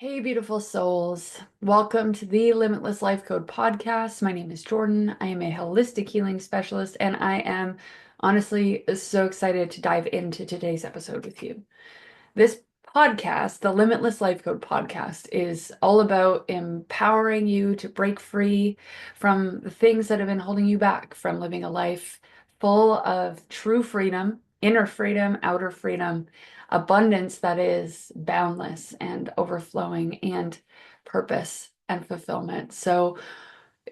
Hey, beautiful souls. Welcome to the Limitless Life Code podcast. My name is Jordyn. I am a holistic healing specialist, and I am honestly so excited to dive into today's episode with you. This podcast, the Limitless Life Code podcast, is all about empowering you to break free from the things that have been holding you back from living a life full of true freedom, inner freedom, outer freedom, abundance that is boundless and overflowing, and purpose and fulfillment. So,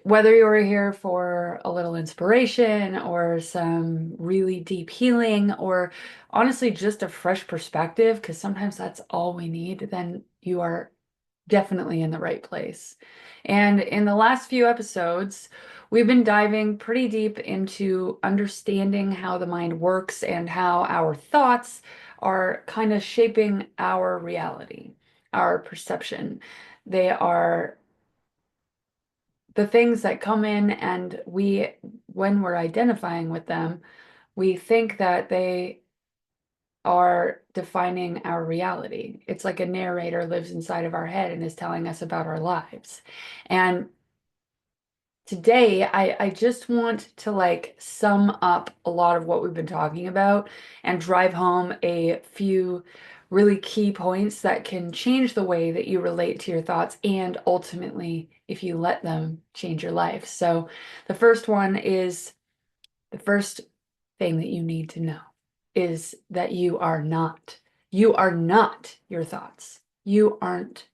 whether you're here for a little inspiration or some really deep healing, or honestly just a fresh perspective, because sometimes that's all we need, then you are definitely in the right place. And in the last few episodes, we've been diving pretty deep into understanding how the mind works and how our thoughts are kind of shaping our reality, our perception. They are the things that come in, and when we're identifying with them, we think that they are defining our reality. It's like a narrator lives inside of our head and is telling us about our lives. And today, I just want to like sum up a lot of what we've been talking about and drive home a few really key points that can change the way that you relate to your thoughts and ultimately, if you let them, change your life. So, the first one is the first thing that you need to know is that you are not your thoughts. You aren't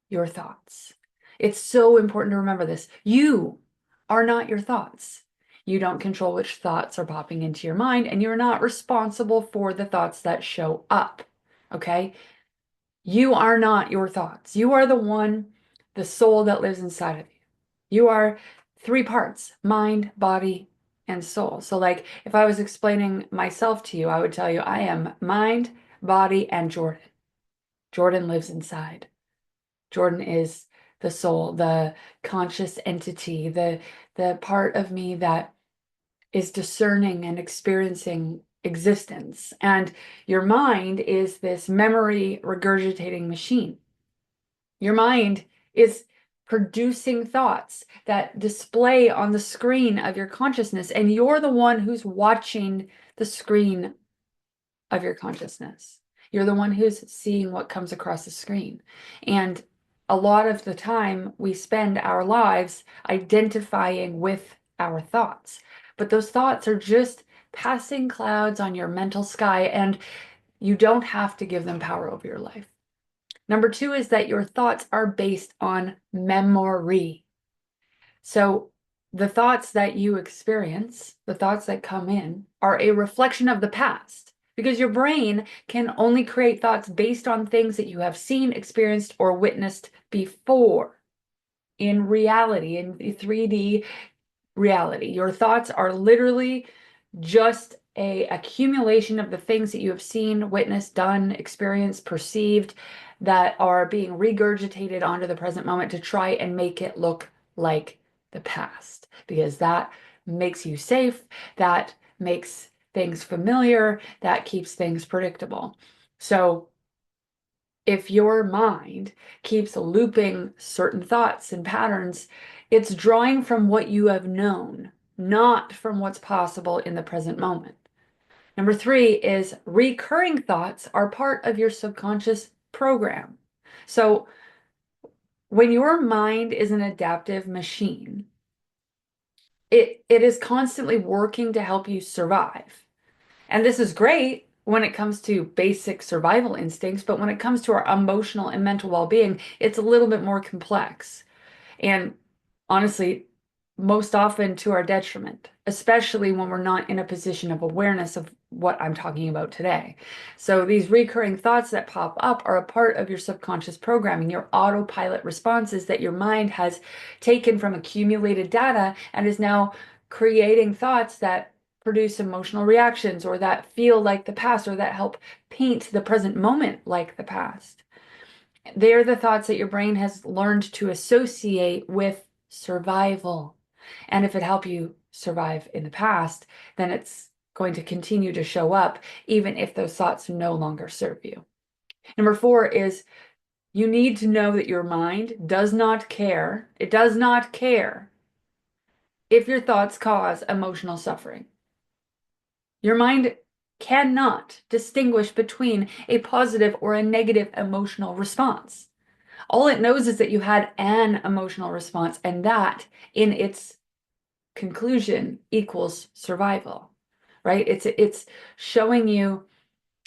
your thoughts. It's so important to remember this. You are not your thoughts. You don't control which thoughts are popping into your mind, and you're not responsible for the thoughts that show up. Okay? You are not your thoughts. You are the one, the soul that lives inside of you. You are three parts: mind, body, and soul. So, like, if I was explaining myself to you, I would tell you I am mind, body, and Jordyn. Jordyn lives inside. Jordyn is the soul, the conscious entity, the part of me that is discerning and experiencing existence. And your mind is this memory regurgitating machine. Your mind is producing thoughts that display on the screen of your consciousness, and you're the one who's watching the screen of your consciousness. You're the one who's seeing what comes across the screen. And a lot of the time, we spend our lives identifying with our thoughts. But those thoughts are just passing clouds on your mental sky, and you don't have to give them power over your life. Number two is that your thoughts are based on memory. So the thoughts that you experience, the thoughts that come in, are a reflection of the past, because your brain can only create thoughts based on things that you have seen, experienced, or witnessed before. In reality, in the 3D reality, your thoughts are literally just a accumulation of the things that you have seen, witnessed, done, experienced, perceived, that are being regurgitated onto the present moment to try and make it look like the past, because that makes you safe, that makes things familiar, that keeps things predictable. So if your mind keeps looping certain thoughts and patterns, it's drawing from what you have known, not from what's possible in the present moment. Number three is recurring thoughts are part of your subconscious program. So when your mind is an adaptive machine, it is constantly working to help you survive. And this is great when it comes to basic survival instincts, but when it comes to our emotional and mental well-being, it's a little bit more complex. And honestly, most often to our detriment, especially when we're not in a position of awareness of what I'm talking about today. So these recurring thoughts that pop up are a part of your subconscious programming, your autopilot responses that your mind has taken from accumulated data and is now creating thoughts that produce emotional reactions, or that feel like the past, or that help paint the present moment like the past. They're the thoughts that your brain has learned to associate with survival. And if it helped you survive in the past, then it's going to continue to show up even if those thoughts no longer serve you. Number four is You need to know that your mind does not care. It does not care if your thoughts cause emotional suffering. Your mind cannot distinguish between a positive or a negative emotional response. All it knows is that you had an emotional response, and that in its conclusion equals survival, right? It's showing you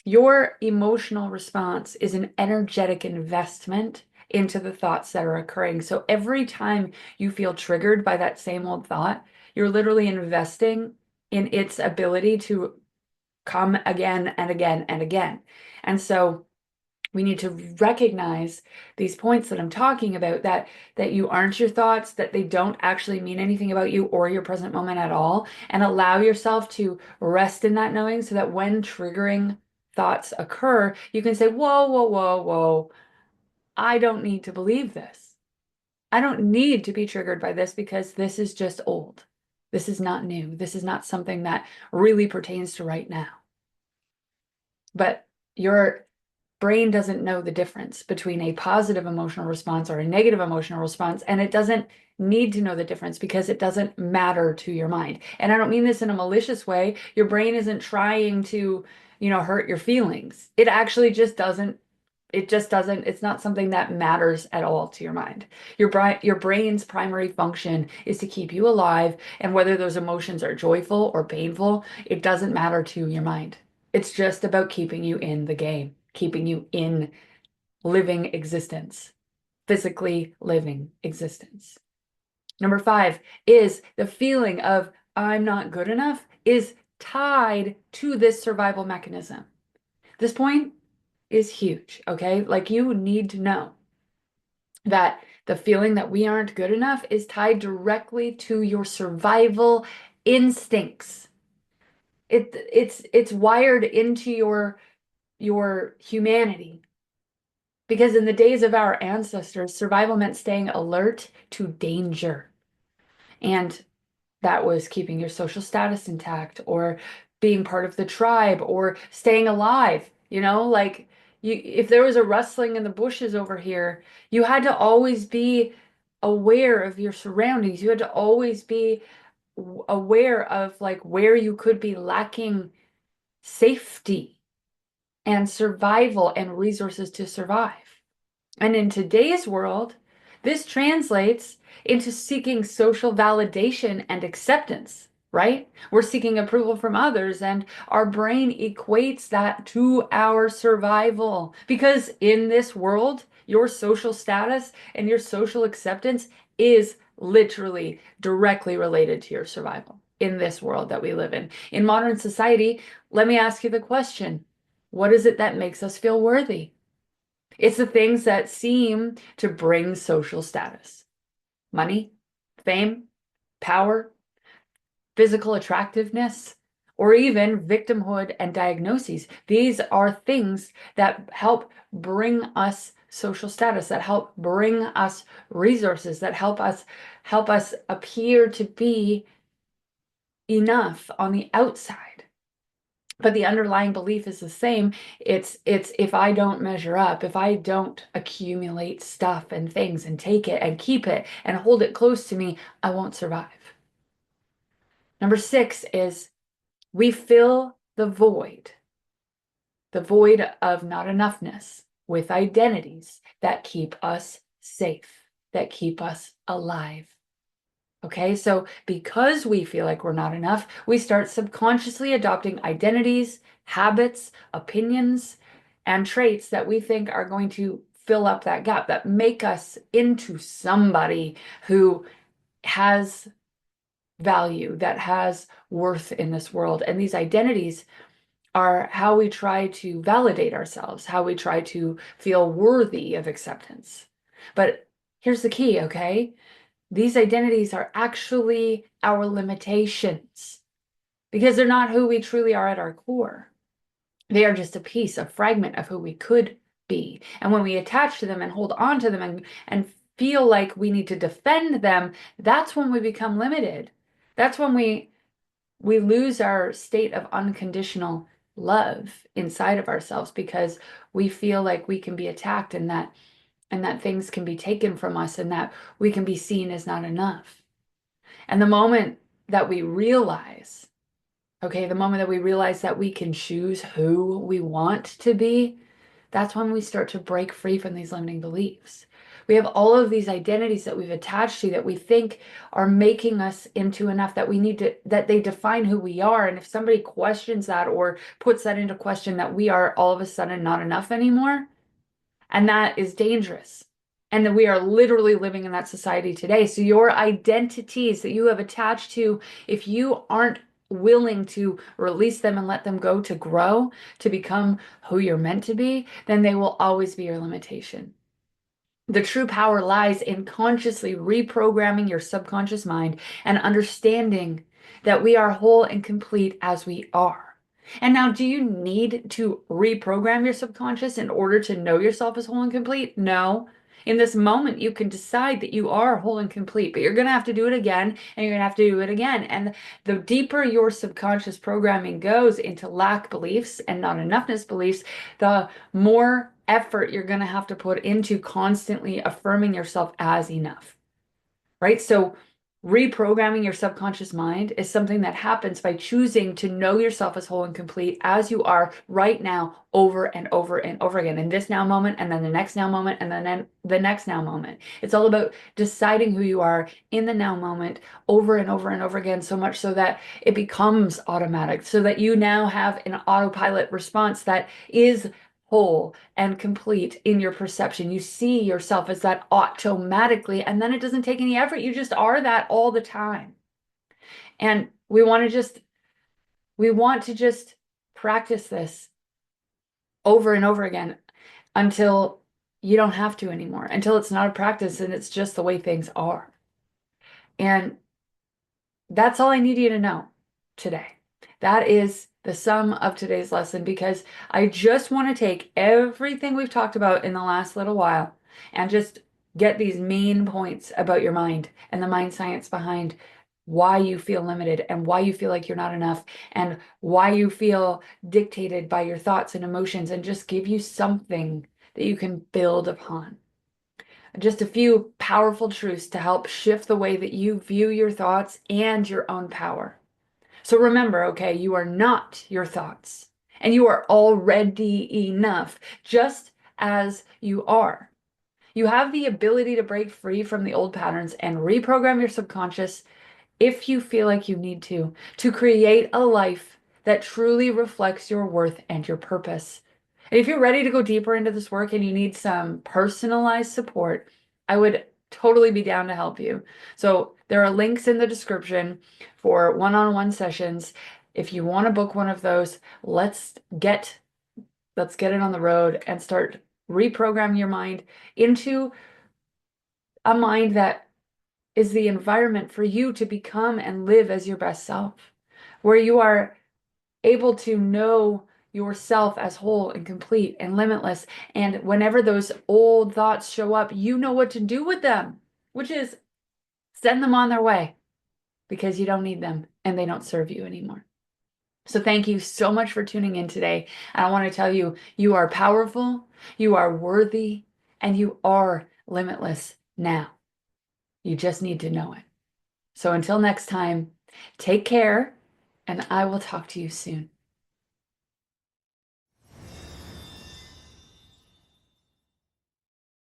your emotional response is an energetic investment into the thoughts that are occurring. So every time you feel triggered by that same old thought, you're literally investing in its ability to come again and again and again. And so we need to recognize these points that I'm talking about, that you aren't your thoughts, that they don't actually mean anything about you or your present moment at all, and allow yourself to rest in that knowing so that when triggering thoughts occur, you can say, whoa, whoa, whoa, whoa, I don't need to believe this. I don't need to be triggered by this because this is just old. This is not new. This is not something that really pertains to right now. But your brain doesn't know the difference between a positive emotional response or a negative emotional response, and it doesn't need to know the difference because it doesn't matter to your mind. And I don't mean this in a malicious way. Your brain isn't trying to, hurt your feelings. It actually just doesn't, it's not something that matters at all to your mind. Your brain's primary function is to keep you alive, and whether those emotions are joyful or painful, it doesn't matter to your mind. It's just about keeping you in the game, keeping you in living existence, physically living existence. Number 5 is the feeling of I'm not good enough is tied to this survival mechanism. This point is huge, okay? Like, you need to know that the feeling that we aren't good enough is tied directly to your survival instincts. It's wired into your humanity. Because in the days of our ancestors, survival meant staying alert to danger. And that was keeping your social status intact, or being part of the tribe, or staying alive. Like, if there was a rustling in the bushes over here, you had to always be aware of your surroundings. You had to always be aware of like where you could be lacking safety and survival and resources to survive. And in today's world, this translates into seeking social validation and acceptance, right? We're seeking approval from others, and our brain equates that to our survival. Because in this world, your social status and your social acceptance is literally directly related to your survival in this world that we live in. In modern society, let me ask you the question, what is it that makes us feel worthy? It's the things that seem to bring social status: money, fame, power, physical attractiveness, or even victimhood and diagnoses. These are things that help bring us social status, that help bring us resources, that help us appear to be enough on the outside. But the underlying belief is the same. It's if I don't measure up, if I don't accumulate stuff and things and take it and keep it and hold it close to me, I won't survive. Number 6 is we fill the void of not enoughness, with identities that keep us safe, that keep us alive. Okay, so because we feel like we're not enough, we start subconsciously adopting identities, habits, opinions, and traits that we think are going to fill up that gap, that make us into somebody who has value, that has worth in this world. And these identities are how we try to validate ourselves, how we try to feel worthy of acceptance. But here's the key, okay? These identities are actually our limitations because they're not who we truly are at our core. They are just a piece, a fragment of who we could be. And when we attach to them and hold on to them and feel like we need to defend them, that's when we become limited. That's when we lose our state of unconditional love inside of ourselves, because we feel like we can be attacked, and that and that things can be taken from us and that we can be seen as not enough. And the moment that we realize, okay, the moment that we realize that we can choose who we want to be, that's when we start to break free from these limiting beliefs. We have all of these identities that we've attached to that we think are making us into enough, that we need to, that they define who we are. And if somebody questions that or puts that into question, that we are all of a sudden not enough anymore, and that is dangerous. And that we are literally living in that society today. So your identities that you have attached to, if you aren't willing to release them and let them go to grow, to become who you're meant to be, then they will always be your limitation. The true power lies in consciously reprogramming your subconscious mind and understanding that we are whole and complete as we are. And now, do you need to reprogram your subconscious in order to know yourself as whole and complete? No. In this moment, you can decide that you are whole and complete, but you're going to have to do it again, and you're going to have to do it again. And the deeper your subconscious programming goes into lack beliefs and not enoughness beliefs, the more effort you're going to have to put into constantly affirming yourself as enough, right? So reprogramming your subconscious mind is something that happens by choosing to know yourself as whole and complete as you are right now, over and over and over again, in this now moment, and then the next now moment, and then the next now moment. It's all about deciding who you are in the now moment over and over and over again, so much so that it becomes automatic, so that you now have an autopilot response that is whole and complete in your perception. You see yourself as that automatically, and then it doesn't take any effort. You just are that all the time. And we want to just practice this over and over again until you don't have to anymore, until it's not a practice and it's just the way things are. And that's all I need you to know today. That is the sum of today's lesson, because I just want to take everything we've talked about in the last little while and just get these main points about your mind and the mind science behind why you feel limited and why you feel like you're not enough and why you feel dictated by your thoughts and emotions, and just give you something that you can build upon. Just a few powerful truths to help shift the way that you view your thoughts and your own power. So remember, okay, you are not your thoughts, and you are already enough, just as you are. You have the ability to break free from the old patterns and reprogram your subconscious if you feel like you need to create a life that truly reflects your worth and your purpose. And if you're ready to go deeper into this work and you need some personalized support, I would totally be down to help you. So there are links in the description for one-on-one sessions. If you want to book one of those, let's get it on the road and start reprogramming your mind into a mind that is the environment for you to become and live as your best self, where you are able to know yourself as whole and complete and limitless. And whenever those old thoughts show up, you know what to do with them, which is send them on their way, because you don't need them and they don't serve you anymore. So thank you so much for tuning in today. And I want to tell you, you are powerful, you are worthy, and you are limitless now. You just need to know it. So until next time, take care, and I will talk to you soon.